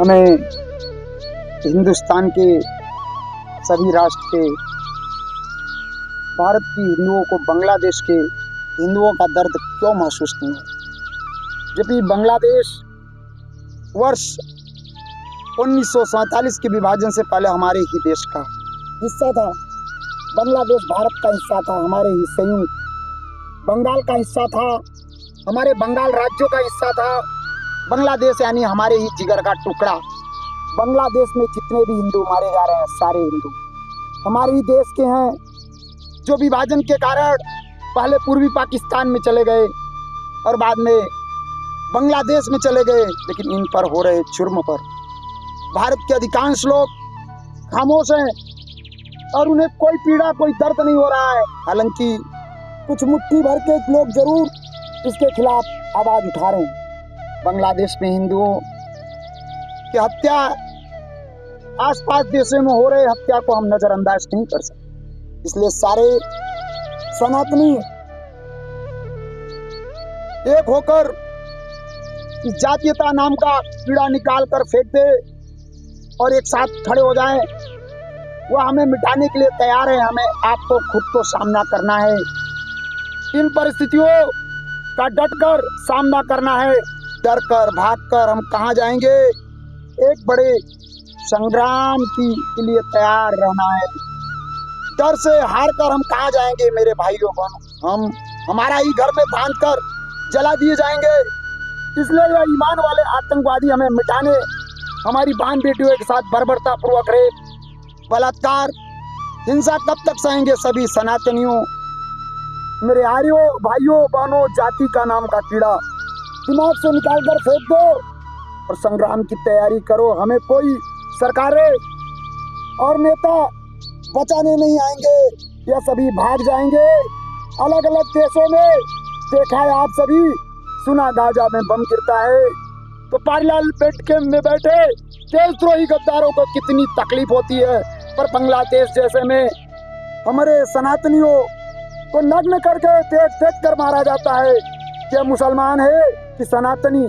हमें हिंदुस्तान के सभी राष्ट्र के, भारत की हिंदुओं को बांग्लादेश के हिंदुओं का दर्द क्यों महसूस नहीं हो, जबकि बांग्लादेश वर्ष 1947 के विभाजन से पहले हमारे ही देश का हिस्सा था। बांग्लादेश भारत का हिस्सा था, हमारे ही संयुक्त बंगाल का हिस्सा था, हमारे बंगाल राज्यों का हिस्सा था। बांग्लादेश यानी हमारे ही जिगर का टुकड़ा। बांग्लादेश में जितने भी हिंदू मारे जा रहे हैं, सारे हिंदू हमारे ही देश के हैं, जो विभाजन के कारण पहले पूर्वी पाकिस्तान में चले गए और बाद में बांग्लादेश में चले गए। लेकिन इन पर हो रहे जुर्म पर भारत के अधिकांश लोग खामोश हैं और उन्हें कोई पीड़ा, कोई दर्द नहीं हो रहा है। हालांकि कुछ मुट्ठी भर के लोग जरूर इसके खिलाफ आवाज उठा रहे हैं। बांग्लादेश में हिंदुओं की हत्या, आसपास देशों में हो रहे हत्या को हम नजरअंदाज नहीं कर सकते। इसलिए सारे सनातनी एक होकर इस जातीयता नाम का कीड़ा निकाल कर फेंक दे और एक साथ खड़े हो जाएं। वह हमें मिटाने के लिए तैयार है। हमें आपको खुद को सामना करना है, इन परिस्थितियों का डटकर सामना करना है। डर कर, भाग कर हम कहाँ जाएंगे? एक बड़े संग्राम के लिए तैयार रहना है। डर से हार कर हम कहाँ जाएंगे मेरे भाइयों बहनों? हम हमारा ही घर में बांध कर जला दिए जाएंगे। इसलिए यह ईमान वाले आतंकवादी हमें मिटाने, हमारी बहन बेटियों के साथ बर्बरता पूर्वक रेप, बलात्कार, हिंसा कब तक सहेंगे? सभी सनातनियों, मेरे आर्यों, भाइयों बहनों, जाति का नाम का कीड़ा दिमाग से निकाल कर फेंक दो और संग्राम की तैयारी करो। हमें कोई सरकारें और नेता बचाने नहीं आएंगे, यह सभी भाग जाएंगे। अलग अलग देशों में देखा है आप सभी, सुना गाजा में बम गिरता है तो पार्लियामेंट के में बैठे देशद्रोही गद्दारों को कितनी तकलीफ होती है। पर बांग्लादेश जैसे में हमारे सनातनियों को नग्न करके देख कर मारा जाता है। क्या मुसलमान है कि सनातनी?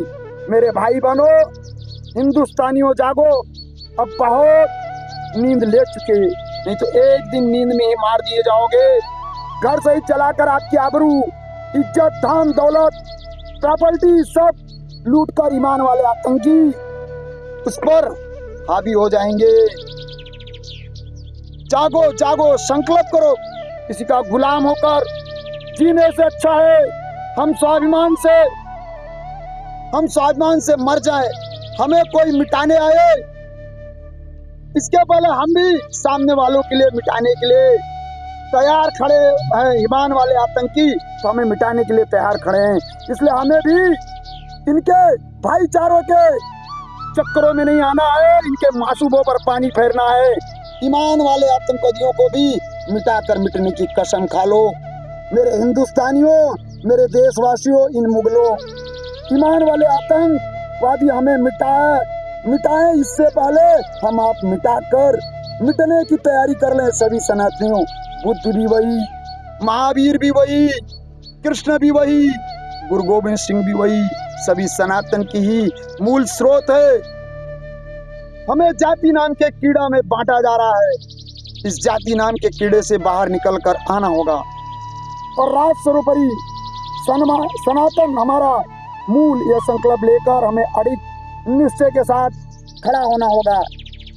मेरे भाई बहनों, हिंदुस्तानियों, जागो, अब बहुत नींद ले चुके, नहीं तो एक दिन नींद में ही मार दिए जाओगे। घर से ही चलाकर आपकी आबरू, इज्जत, धन दौलत, प्रॉपर्टी सब लूट कर ईमान वाले आतंकी उस पर हावी हो जाएंगे। जागो जागो, संकल्प करो, किसी का गुलाम होकर जीने से अच्छा है हम स्वाभिमान से मर जाए। हमें कोई मिटाने आए, इसके पहले हम भी सामने वालों के लिए मिटाने के लिए तैयार खड़े हैं। ईमान वाले आतंकी तो हमें मिटाने के लिए तैयार खड़े हैं। इसलिए हमें भी इनके भाईचारों के चक्करों में नहीं आना है, इनके मासूमों पर पानी फेरना है। ईमान वाले आतंकवादियों को भी मिटाकर मिटने की कसम खा लो। मेरे हिंदुस्तानियों, मेरे देशवासियों, इन मुगलों, ईमान वाले आतंकवादी हमें मिटाएं। इससे पहले हम आप मिटाकर मिटने की तैयारी कर लें। सभी सनातनियों, बुद्ध भी वही, महावीर भी वही, कृष्ण भी वही, गुरु गोविंद सिंह भी वही, सभी सनातन की ही मूल स्रोत है। हमें जाति नाम के कीड़ा में बांटा जा रहा है। इस जाति नाम के कीड़े से बाहर निकलकर आना होगा और राष्ट्र सर्वोपरि सनातन हमारा मूल, यह संकल्प लेकर हमें अड़िग निश्चय के साथ खड़ा होना होगा।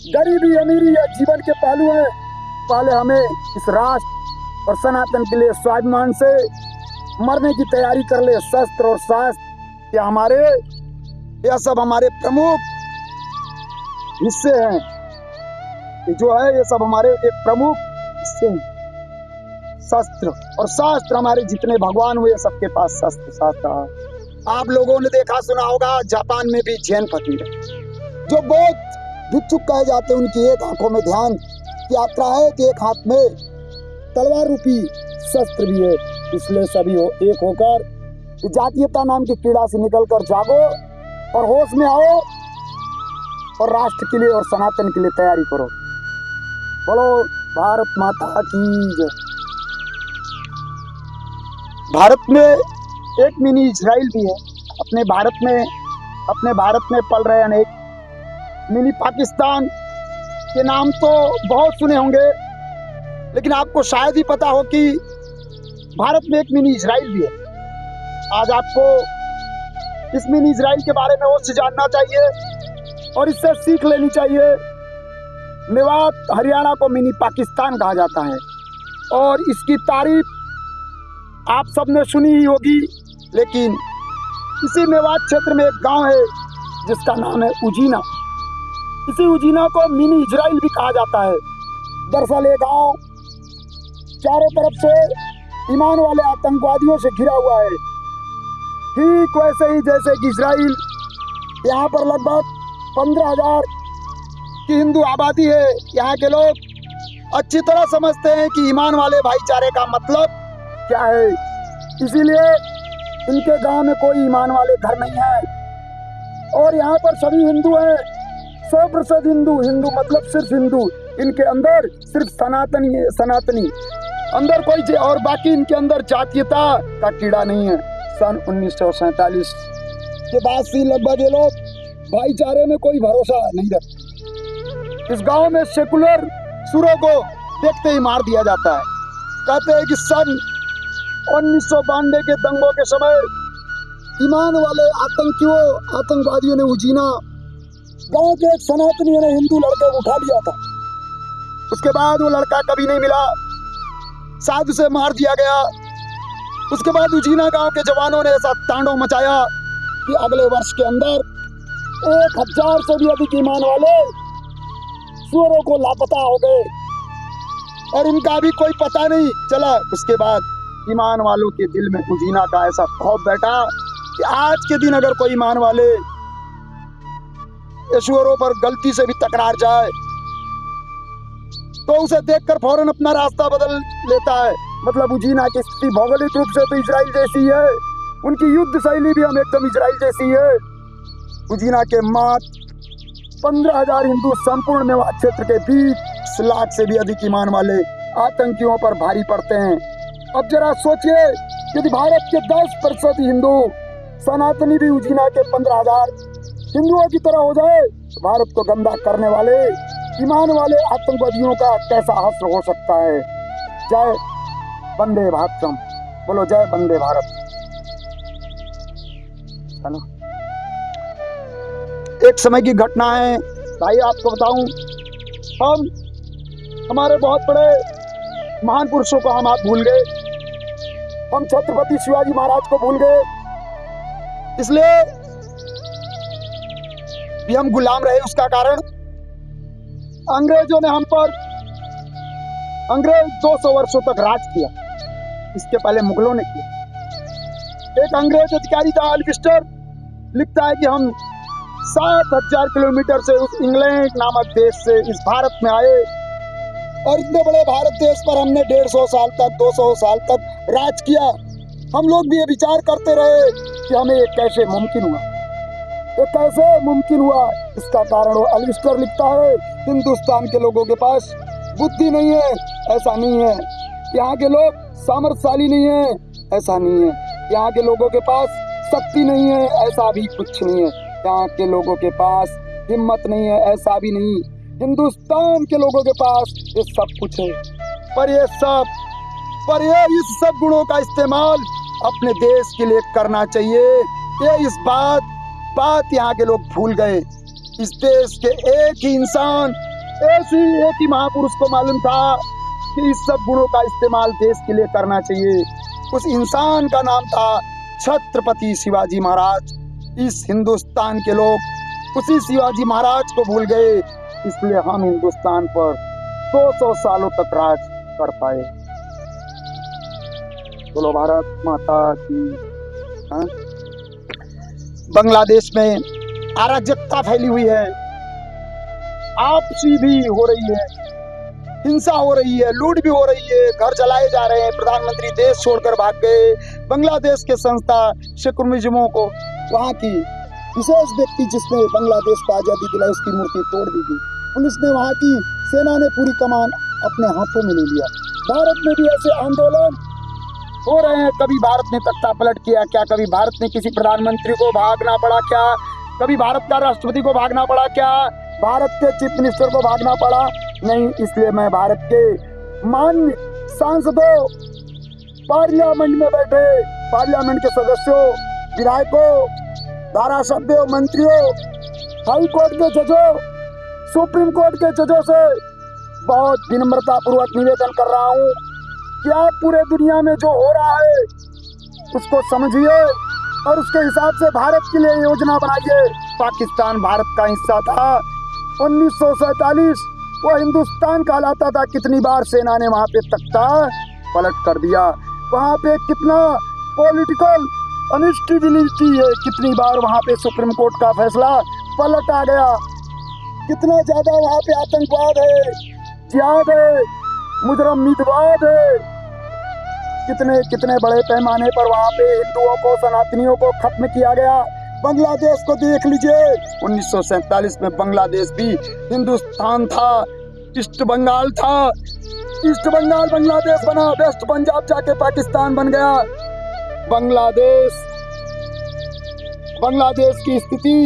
गरीबी अमीरी या जीवन के पहलू हैं, पहले हमें इस राष्ट्र और सनातन के लिए स्वाभिमान से मरने की तैयारी कर ले। शस्त्र और शास्त्र यह सब हमारे प्रमुख हिस्से हैं। ये जो है, ये सब हमारे एक प्रमुख हिस्से हैं। शस्त्र और शास्त्र, हमारे जितने भगवान हुए सबके पास शस्त्र शास्त्र। आप लोगों ने देखा सुना होगा, जापान में भी जैन फकीर है जो बहुत भिक्षुक कहे जाते हैं। उनकी एक आंखों में ध्यान की यात्रा है कि एक हाथ में तलवार रूपी शस्त्र भी है। इसलिए सभी एक होकर जातीयता नाम के कीड़ा से निकलकर जागो और होश में आओ और राष्ट्र के लिए और सनातन के लिए तैयारी करो। बोलो भारत माता की जय। भारत में एक मिनी इजराइल भी है। अपने भारत में पल रहे अनेक मिनी पाकिस्तान के नाम तो बहुत सुने होंगे, लेकिन आपको शायद ही पता हो कि भारत में एक मिनी इजराइल भी है। आज आपको इस मिनी इजराइल के बारे में अवश्य जानना चाहिए और इससे सीख लेनी चाहिए। मेवात हरियाणा को मिनी पाकिस्तान कहा जाता है और इसकी तारीफ आप सबने सुनी ही होगी, लेकिन इसी मेवात क्षेत्र में एक गांव है जिसका नाम है उजीना। इसी उजीना को मिनी इजराइल भी कहा जाता है। दरअसल ये गांव चारों तरफ से ईमान वाले आतंकवादियों से घिरा हुआ है, ठीक वैसे ही जैसे कि इजराइल। यहाँ पर लगभग 15,000 की हिंदू आबादी है। यहाँ के लोग अच्छी तरह समझते हैं कि ईमान वाले भाईचारे का मतलब क्या है, इसीलिए इनके गांव में कोई ईमान वाले घर नहीं है और यहाँ पर सभी हिंदू हैं, 100% हिंदू। हिंदू मतलब सिर्फ हिंदू, इनके अंदर सिर्फ सनातनी है, सनातनी अंदर कोई, और बाकी इनके अंदर जातीयता का कीड़ा नहीं है। सन 1947 के बाद से लगभग ये लोग भाईचारे में कोई भरोसा नहीं रखते। इस गांव में सेकुलर सुरों को देखते ही मार दिया जाता है। कहते हैं कि सन 1992 के दंगों के समय ईमान वाले आतंकवादियों ने उजीना गांव के एक सनातनी ने हिंदू लड़के को उठा लिया था। उसके बाद वो लड़का कभी नहीं मिला, शायद उसे मार दिया गया। उसके बाद उजीना गांव के जवानों ने ऐसा तांडव मचाया कि अगले वर्ष के अंदर 1000 से भी अधिक ईमान वाले सुअरों को लापता हो गए और इनका भी कोई पता नहीं चला। उसके बाद ईमान वालों के दिल में उजीना का ऐसा खौफ बैठा कि आज के दिन अगर कोई ईमान वाले सुअरों पर गलती से भी टकरार जाए तो उसे देखकर फौरन अपना रास्ता बदल लेता है। मतलब उजीना की स्थिति भौगोलिक रूप से तो इजराइल जैसी है, उनकी युद्ध शैली भी हम एकदम इजराइल जैसी है। उजीना के मात्र 15,000 हिंदू संपूर्ण मेवात क्षेत्र के 20 लाख से भी अधिक ईमान वाले आतंकियों पर भारी पड़ते हैं। अब जरा सोचिए, यदि भारत के 10% हिंदू सनातनी भी उजीना के 15,000 हिंदुओं की तरह हो जाए तो भारत को गंदा करने वाले ईमान वाले आतंकवादियों का कैसा हश्र हो सकता है। जय वंदे भारतम, बोलो जय वंदे भारत। चलो, एक समय की घटना है भाई, आपको बताऊं। हमारे बहुत बड़े महान पुरुषों को हम आप भूल गए। हम छत्रपति शिवाजी महाराज को भूल गए, इसलिए भी हम गुलाम रहे। उसका कारण अंग्रेजों ने हम पर 200 वर्षों तक राज किया। इसके पहले मुगलों ने किया। एक अंग्रेज अधिकारी था अल्विस्टर, लिखता है कि हम 7,000 किलोमीटर से उस इंग्लैंड नामक देश से इस भारत में आए और इतने बड़े भारत देश पर हमने 150 साल तक 200 साल तक राज किया। हम लोग भी ये विचार करते रहे कि हमें ये कैसे मुमकिन हुआ, ये कैसे मुमकिन हुआ। इसका कारण वो अल्विस्टर लिखता है, हिंदुस्तान के लोगों के पास बुद्धि नहीं है, ऐसा नहीं है। यहाँ के लोग सामर्थ्यशाली नहीं है, ऐसा नहीं है। यहाँ के लोगों के पास शक्ति नहीं है, ऐसा भी कुछ नहीं है। यहाँ के लोगों के पास हिम्मत नहीं है, ऐसा भी नहीं। हिंदुस्तान के लोगों के पास ये सब कुछ है, पर ये इस सब गुणों का इस्तेमाल अपने देश के लिए करना चाहिए। ये इस बात यहाँ के लोग भूल गए। इस देश के एक ही इंसान, एक ही महापुरुष को मालूम था कि इस सब गुणों का इस्तेमाल देश के लिए करना चाहिए। उस इंसान का नाम था छत्रपति शिवाजी महाराज। इस हिंदुस्तान के लोग उसी शिवाजी महाराज को भूल गए, इसलिए हम हिंदुस्तान पर 200 सालों तक राज कर पाए। बोलो भारत माता की। बांग्लादेश में अराजकता फैली हुई है, आपसी भी हो रही है, हिंसा हो रही है, लूट भी हो रही है, घर जलाए जा रहे हैं, प्रधानमंत्री देश छोड़कर भाग गए। बांग्लादेश के संस्था सेकुलरिज्मों को, वहाँ की विशेष व्यक्ति जिसने बांग्लादेश को आजादी दिलाई, उसकी मूर्ति तोड़ दी गई। पुलिस ने, वहाँ की सेना ने पूरी कमान अपने हाथों में ले लिया। भारत में भी ऐसे आंदोलन हो रहे हैं। कभी भारत ने तख्ता पलट किया क्या? कभी भारत ने किसी प्रधानमंत्री को भागना पड़ा क्या? कभी भारत का राष्ट्रपति को भागना पड़ा क्या? भारत के चीफ मिनिस्टर को भागना पड़ा नहीं, इसलिए मैं भारत के मान्य सांसदों, पार्लियामेंट में बैठे पार्लियामेंट के सदस्यों, विधायकों, धारासभ्यों, मंत्रियों, हाई कोर्ट के जजों, सुप्रीम कोर्ट के जजों से बहुत विनम्रता पूर्वक निवेदन कर रहा हूँ कि आप पूरे दुनिया में जो हो रहा है उसको समझिए और उसके हिसाब से भारत के लिए योजना बनाइए। पाकिस्तान भारत का हिस्सा था। 1947 वो हिंदुस्तान कहलाता था। कितनी बार सेना ने वहाँ पे तख्ता पलट कर दिया। वहाँ पे कितना पॉलिटिकल अनस्टेबिलिटी है, कितनी बार वहाँ पे सुप्रीम कोर्ट का फैसला पलट आ गया। कितना ज्यादा वहाँ पे आतंकवाद है, जिहाद है, मुजरम मितवाद है। कितने बड़े पैमाने पर वहाँ पे हिंदुओं को, सनातनियों को खत्म किया गया। बांग्लादेश को देख लीजिए, 1947 में बांग्लादेश भी हिंदुस्तान था, ईस्ट बंगाल था। ईस्ट बंगाल बांग्लादेश बना, वेस्ट पंजाब जाके पाकिस्तान बन गया। बांग्लादेश की स्थिति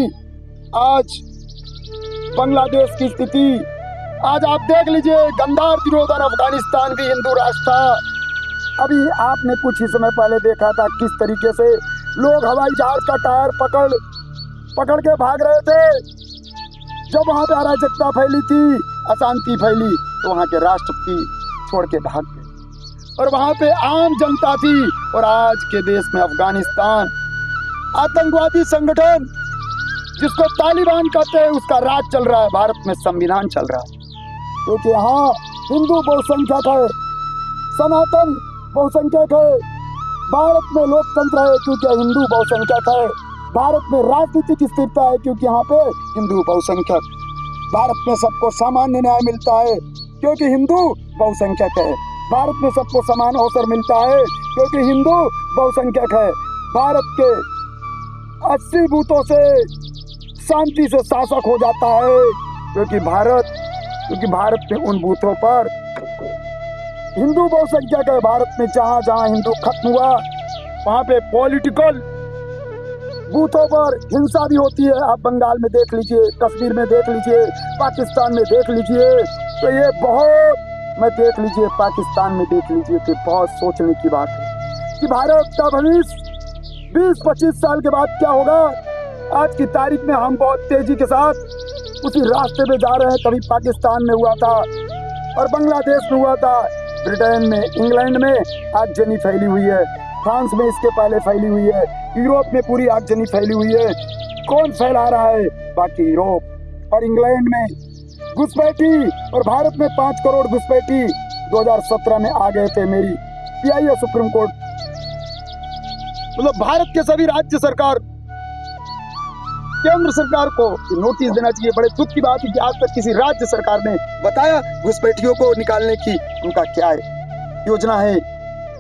आज आप देख लीजिए। गंदार दिनोदन अफगानिस्तान भी हिंदू राष्ट्र था। अभी आपने कुछ ही समय पहले देखा था किस तरीके से लोग हवाई जहाज का टायर पकड़ के भाग रहे थे। जब वहाँ पे अराजकता फैली थी, अशांति फैली, तो वहाँ के राष्ट्रपति छोड़ के भाग गए और वहाँ पे आम जनता थी। और आज के देश में अफगानिस्तान आतंकवादी संगठन जिसको तालिबान कहते हैं, उसका राज चल रहा है। भारत में संविधान चल रहा है क्योंकि यहाँ हिंदू बहुसंख्यक है, सनातन बहुसंख्यक है। भारत में लोकतंत्र है क्योंकि हिंदू बहुसंख्यक है। भारत में राजनीतिक स्थिरता है क्योंकि यहाँ पे हिंदू बहुसंख्यक। भारत में सबको सामान्य न्याय मिलता है क्योंकि हिंदू बहुसंख्यक है। भारत में सबको समान अवसर मिलता है क्योंकि हिंदू बहुसंख्यक है। भारत के 80 बूथों से शांति से शासक हो जाता है क्योंकि भारत में उन बूथों पर हिंदू बहुसंख्यक है। भारत में जहाँ जहाँ हिंदू खत्म हुआ वहाँ पे पॉलिटिकल बूथों पर हिंसा भी होती है। आप बंगाल में देख लीजिए, कश्मीर में देख लीजिए, पाकिस्तान में देख लीजिए। तो ये पाकिस्तान में देख लीजिए कि बहुत सोचने की बात है कि भारत का भविष्य 20-25 साल के बाद क्या होगा। आज की तारीख में हम बहुत तेजी के साथ उसी रास्ते पे जा रहे हैं। कभी पाकिस्तान में हुआ था और बांग्लादेश में हुआ था, ब्रिटेन में, इंग्लैंड में आगजनी फैली हुई है, फ्रांस में इसके पहले फैली हुई है, यूरोप में पूरी आगजनी फैली हुई है। कौन फैला रहा है? बाकी यूरोप और इंग्लैंड में घुसपैठी, और भारत में 5 करोड़ घुसपैठी 2017 में आ गए थे। मेरी पीआईए सुप्रीम कोर्ट, मतलब भारत के सभी राज्य सरकार, केंद्र सरकार को नोटिस देना चाहिए। बड़े दुख की बात है कि आज तक किसी राज्य सरकार ने बताया घुसपैठियों को निकालने की उनका क्या है योजना है,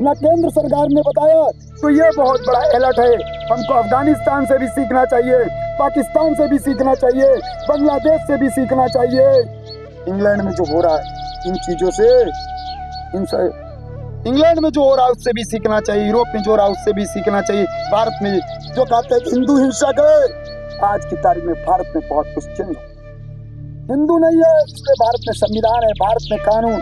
ना केंद्र सरकार ने बताया। तो ये बहुत बड़ा अलर्ट है। हमको अफगानिस्तान से भी सीखना चाहिए, पाकिस्तान से भी सीखना चाहिए, बांग्लादेश से भी सीखना चाहिए। इंग्लैंड में जो हो रहा है इन चीजों से, इंग्लैंड में जो हो रहा है उससे भी सीखना चाहिए, यूरोप में जो हो रहा है उससे भी सीखना चाहिए। भारत में जो कहते हैं कि हिंदू हिंसक है, आज की तारीख में भारत में बहुत कुछ चेंज हो। हिंदू नहीं है इसलिए भारत में संविधान है, भारत में कानून,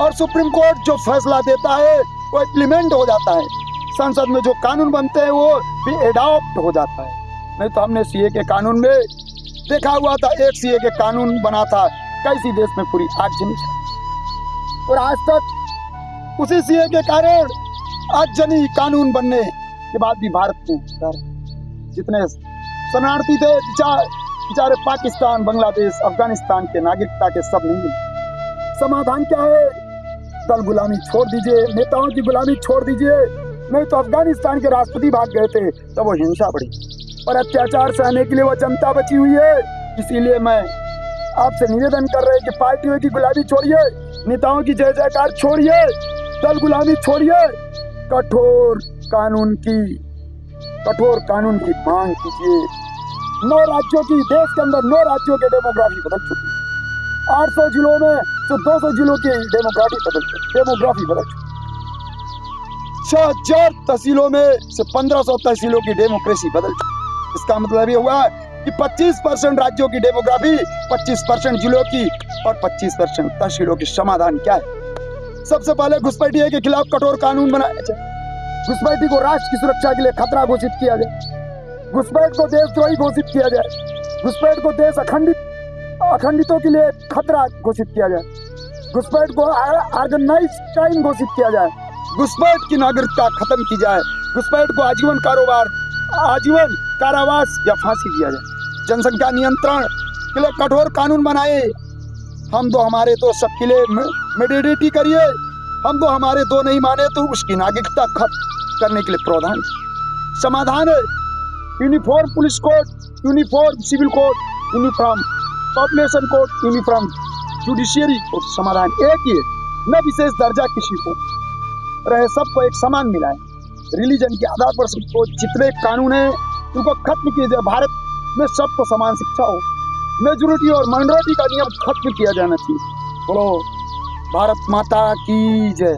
और सुप्रीम कोर्ट जो फैसला देता है वो इम्प्लीमेंट हो जाता है। संसद में जो कानून बनते हैं वो भी एडॉप्ट हो जाता है। नहीं तो हमने सीए के कानून में देखा हुआ था, एक सीए के कानून बना था, कैसी देश में पूरी आगजनी है। और आज तक उसी सीए के कारण आगजनी कानून बनने के बाद भी भारत में जितने शरणार्थी थे बेचारे पाकिस्तान, बांग्लादेश, अफगानिस्तान के नागरिकता के सब नहीं मिले। समाधान क्या है? दल गुलामी छोड़ दीजिए, नेताओं की गुलामी छोड़ दीजिए। नहीं तो अफगानिस्तान के राष्ट्रपति भाग गए थे तब वो हिंसा बढ़ी और अत्याचार सहने के लिए वो जनता बची हुई है। इसीलिए मैं आपसे निवेदन कर रहे हैं कि पार्टियों की गुलामी छोड़िए, नेताओं की जय जयकार छोड़िए, दल गुलामी छोड़िए, कठोर कानून की मांग कीजिए। 9 राज्यों की, देश के अंदर 9 राज्यों की डेमोग्राफी बदल चुकी है। 800 जिलों में तो 200 जिलों की डेमोग्राफी बदल चुकी। 6000 तहसीलों में से 1500 तहसीलों की डेमोक्रेसी बदल चुकी। इसका मतलब ये हुआ कि 25% राज्यों की डेमोग्राफी, 25% जिलों की और 25% तहसीलों की समाधान क्या है? सबसे पहले घुसपैठियों के खिलाफ कठोर कानून बनाया जाए। घुसपैठी को राष्ट्र की सुरक्षा के लिए खतरा घोषित किया जाए। घुसपैठ को देशद्रोही घोषित किया जाए। घुसपैठ को देश अखंडितों के लिए खतरा घोषित किया जाए। घुसपैठ को ऑर्गेनाइज्ड क्राइम घोषित किया जाए। घुसपैठ की नागरिकता खत्म की जाए। घुसपैठ को आजीवन कारावास या फांसी दिया जाए। जनसंख्या नियंत्रण के लिए कठोर कानून बनाए। हम दो हमारे दो सबके लिए मेडिटेटी करिए। हम दो हमारे दो नहीं माने तो उसकी नागरिकता खत्म करने के लिए प्रावधान। समाधान है uniform police code, uniform civil code, uniform population code, uniform judiciary code. समाधान एक ही है, न विशेष दर्जा किसी को रहे, सबको एक समान मिला है। रिलीजन के आधार पर सबको जितने कानून है उनको खत्म किए जाए। भारत में सबको समान शिक्षा हो। मेजोरिटी और माइनॉरिटी का नियम खत्म किया जाना चाहिए। बोलो भारत माता की जय।